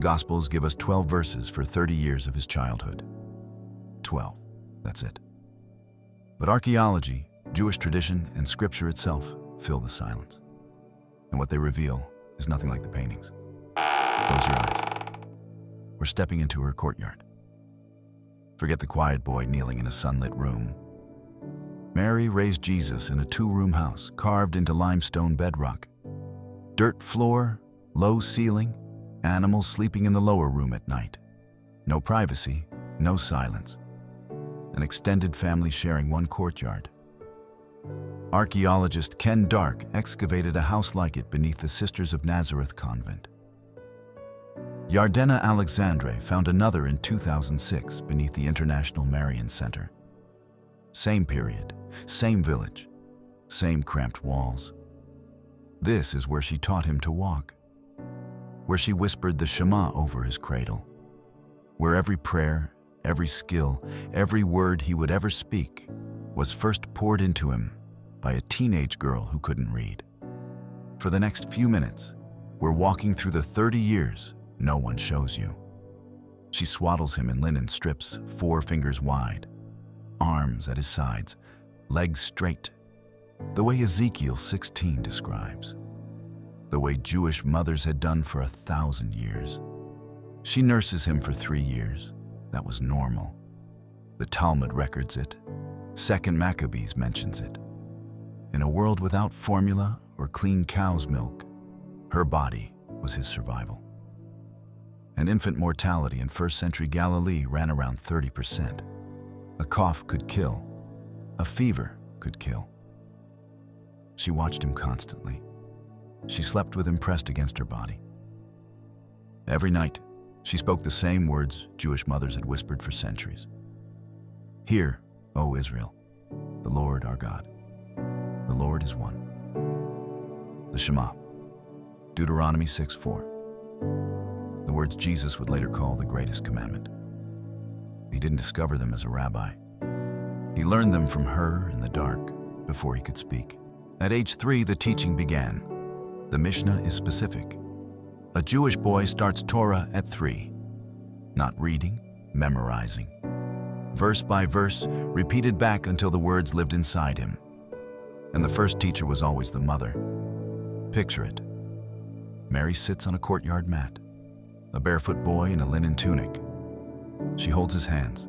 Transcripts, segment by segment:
Gospels give us 12 verses for 30 years of his childhood. 12, that's it. But archaeology, Jewish tradition, and scripture itself fill the silence. And what they reveal is nothing like the paintings. Close your eyes. We're stepping into her courtyard. Forget the quiet boy kneeling in a sunlit room. Mary raised Jesus in a 2-room house carved into limestone bedrock. Dirt floor, low ceiling, animals sleeping in the lower room at night. No privacy, no silence. An extended family sharing one courtyard. Archaeologist Ken Dark excavated a house like it beneath the Sisters of Nazareth convent. Yardena Alexandre found another in 2006 beneath the International Marian Center. Same period, same village, same cramped walls. This is where she taught him to walk, where she whispered the Shema over his cradle, where every prayer, every skill, every word he would ever speak was first poured into him by a teenage girl who couldn't read. For the next few minutes, we're walking through the 30 years no one shows you. She swaddles him in linen strips 4 fingers wide, arms at his sides, legs straight, the way Ezekiel 16 describes, the way Jewish mothers had done for 1,000 years. She nurses him for 3 years. That was normal. The Talmud records it. 2nd Maccabees mentions it. In a world without formula or clean cow's milk, her body was his survival. And infant mortality in 1st century Galilee ran around 30%. A cough could kill. A fever could kill. She watched him constantly. She slept with him pressed against her body. Every night, she spoke the same words Jewish mothers had whispered for centuries. Hear, O Israel, the Lord our God. The Lord is one. The Shema, Deuteronomy 6:4. The words Jesus would later call the greatest commandment. He didn't discover them as a rabbi. He learned them from her in the dark before he could speak. At age 3, the teaching began. The Mishnah is specific. A Jewish boy starts Torah at 3. Not reading, memorizing. Verse by verse, repeated back until the words lived inside him. And the first teacher was always the mother. Picture it. Mary sits on a courtyard mat. A barefoot boy in a linen tunic. She holds his hands.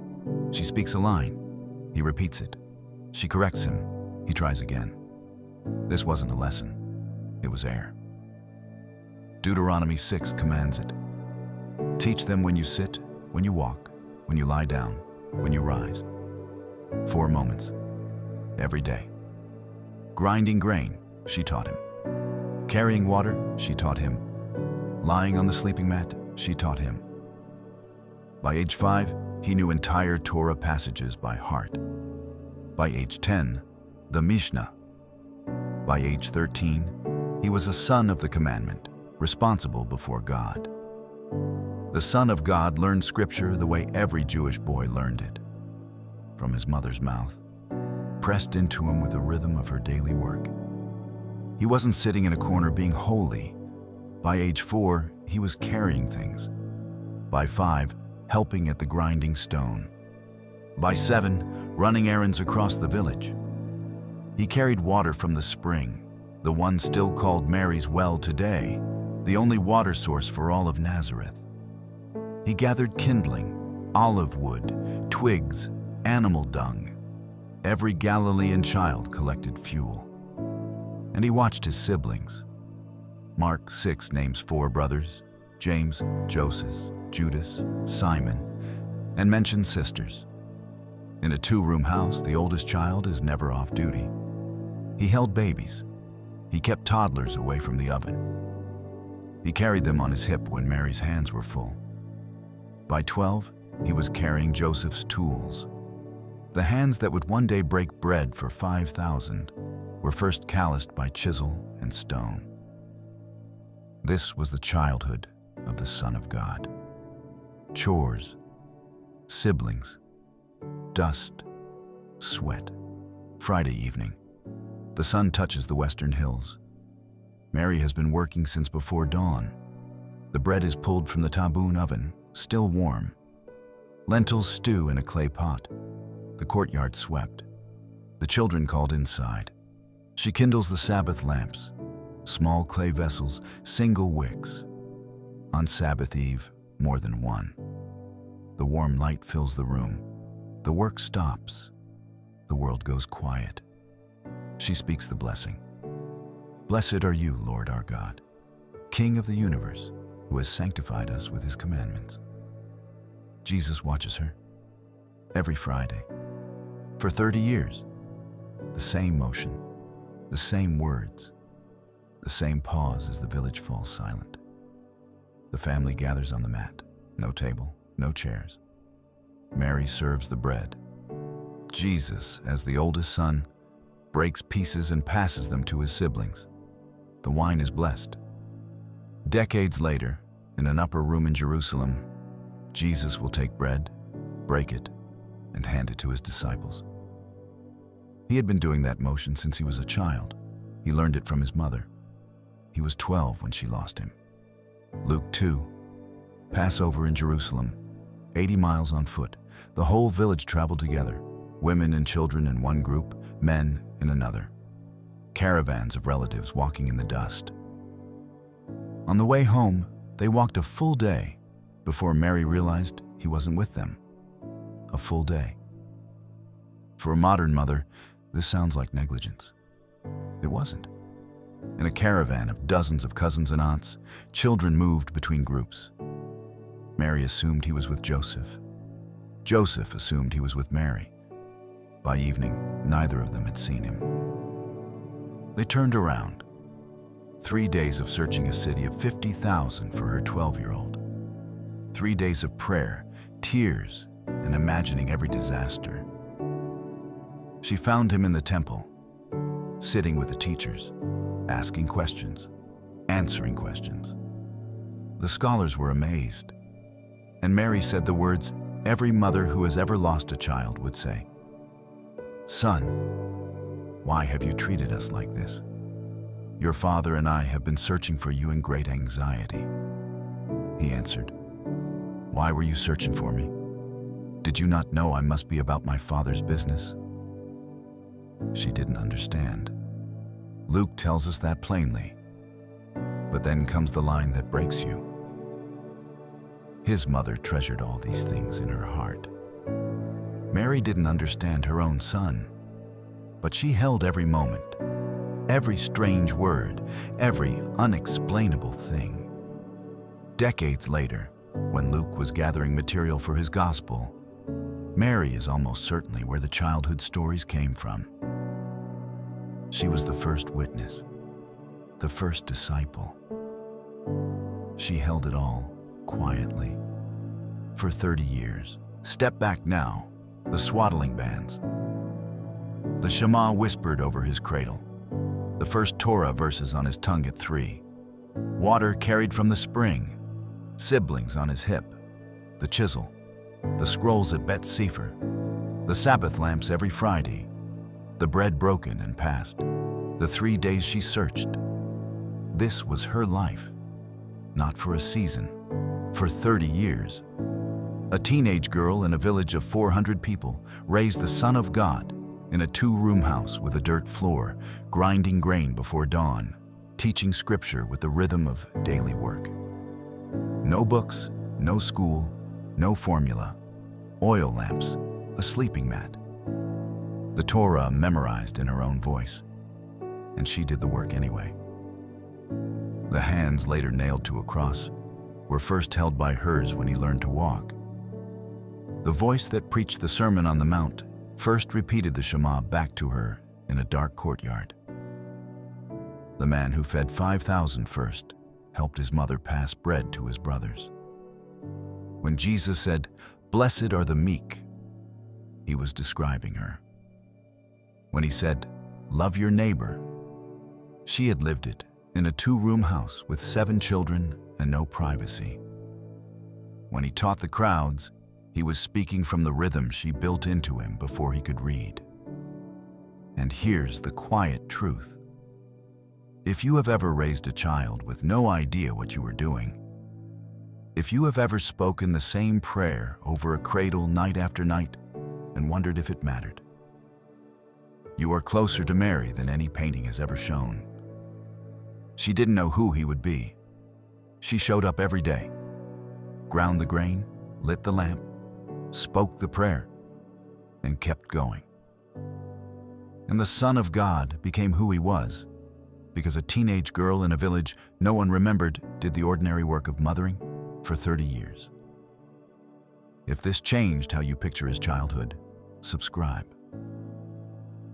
She speaks a line. He repeats it. She corrects him. He tries again. This wasn't a lesson. It was air. Deuteronomy 6 commands it. Teach them when you sit, when you walk, when you lie down, when you rise. 4 moments. Every day. Grinding grain, she taught him. Carrying water, she taught him. Lying on the sleeping mat, she taught him. By age 5, he knew entire Torah passages by heart. By age 10, the Mishnah. By age 13, he was a son of the commandment, responsible before God. The Son of God learned Scripture the way every Jewish boy learned it, from his mother's mouth, pressed into him with the rhythm of her daily work. He wasn't sitting in a corner being holy. By age 4, he was carrying things. By 5, helping at the grinding stone. By 7, running errands across the village. He carried water from the spring, the one still called Mary's well today, the only water source for all of Nazareth. He gathered kindling, olive wood, twigs, animal dung. Every Galilean child collected fuel. And he watched his siblings. Mark 6 names 4 brothers, James, Joseph, Judas, Simon, and mentions sisters. In a 2-room house, the oldest child is never off duty. He held babies. He kept toddlers away from the oven. He carried them on his hip when Mary's hands were full. By 12, he was carrying Joseph's tools. The hands that would one day break bread for 5,000 were first calloused by chisel and stone. This was the childhood of the Son of God. Chores, siblings, dust, sweat. Friday evening. The sun touches the western hills. Mary has been working since before dawn. The bread is pulled from the taboon oven, still warm. Lentils stew in a clay pot. The courtyard swept. The children called inside. She kindles the Sabbath lamps, small clay vessels, single wicks. On Sabbath Eve, more than one. The warm light fills the room. The work stops. The world goes quiet. She speaks the blessing. Blessed are you, Lord our God, King of the universe, who has sanctified us with his commandments. Jesus watches her every Friday for 30 years. The same motion, the same words, the same pause as the village falls silent. The family gathers on the mat. No table, no chairs. Mary serves the bread. Jesus, as the oldest son, breaks pieces and passes them to his siblings. The wine is blessed. Decades later, in an upper room in Jerusalem, Jesus will take bread, break it, and hand it to his disciples. He had been doing that motion since he was a child. He learned it from his mother. He was 12 when she lost him. Luke 2, Passover in Jerusalem, 80 miles on foot. The whole village traveled together, women and children in one group, men in another. Caravans of relatives walking in the dust. On the way home, they walked a full day before Mary realized he wasn't with them. A full day. For a modern mother, this sounds like negligence. It wasn't. In a caravan of dozens of cousins and aunts, children moved between groups. Mary assumed he was with Joseph. Joseph assumed he was with Mary. By evening, neither of them had seen him. They turned around. 3 days of searching a city of 50,000 for her 12-year-old. 3 days of prayer, tears, and imagining every disaster. She found him in the temple, sitting with the teachers, asking questions, answering questions. The scholars were amazed, and Mary said the words every mother who has ever lost a child would say, "Son, why have you treated us like this? Your father and I have been searching for you in great anxiety." He answered, "Why were you searching for me? Did you not know I must be about my Father's business?" She didn't understand. Luke tells us that plainly. But then comes the line that breaks you. His mother treasured all these things in her heart. Mary didn't understand her own son, but she held every moment, every strange word, every unexplainable thing. Decades later, when Luke was gathering material for his gospel, Mary is almost certainly where the childhood stories came from. She was the first witness, the first disciple. She held it all quietly for 30 years. Step back now, the swaddling bands. The Shema whispered over his cradle. The first Torah verses on his tongue at 3. Water carried from the spring. Siblings on his hip. The chisel. The scrolls at Bet Sefer. The Sabbath lamps every Friday. The bread broken and passed. The 3 days she searched. This was her life. Not for a season. For 30 years. A teenage girl in a village of 400 people raised the Son of God in a 2-room house with a dirt floor, grinding grain before dawn, teaching scripture with the rhythm of daily work. No books, no school, no formula, oil lamps, a sleeping mat. The Torah memorized in her own voice, and she did the work anyway. The hands later nailed to a cross were first held by hers when he learned to walk. The voice that preached the Sermon on the Mount first repeated the Shema back to her in a dark courtyard. The man who fed 5,000 first helped his mother pass bread to his brothers. When Jesus said, "Blessed are the meek," he was describing her. When he said, "Love your neighbor," she had lived it in a 2-room house with 7 children and no privacy. When he taught the crowds, he was speaking from the rhythm she built into him before he could read. And here's the quiet truth. If you have ever raised a child with no idea what you were doing, If you have ever spoken the same prayer over a cradle night after night and wondered if it mattered, you are closer to Mary than any painting has ever shown. She didn't know who he would be. She showed up every day, ground the grain, lit the lamp, spoke the prayer, and kept going. And the Son of God became who he was because a teenage girl in a village no one remembered did the ordinary work of mothering for 30 years. If this changed how you picture his childhood, subscribe.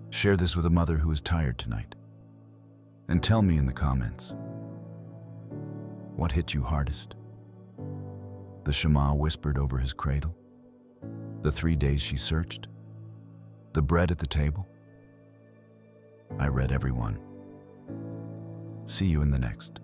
Share this with a mother who is tired tonight. And tell me in the comments, what hit you hardest? The Shema whispered over his cradle? The 3 days she searched? The bread at the table? I read every one. See you in the next.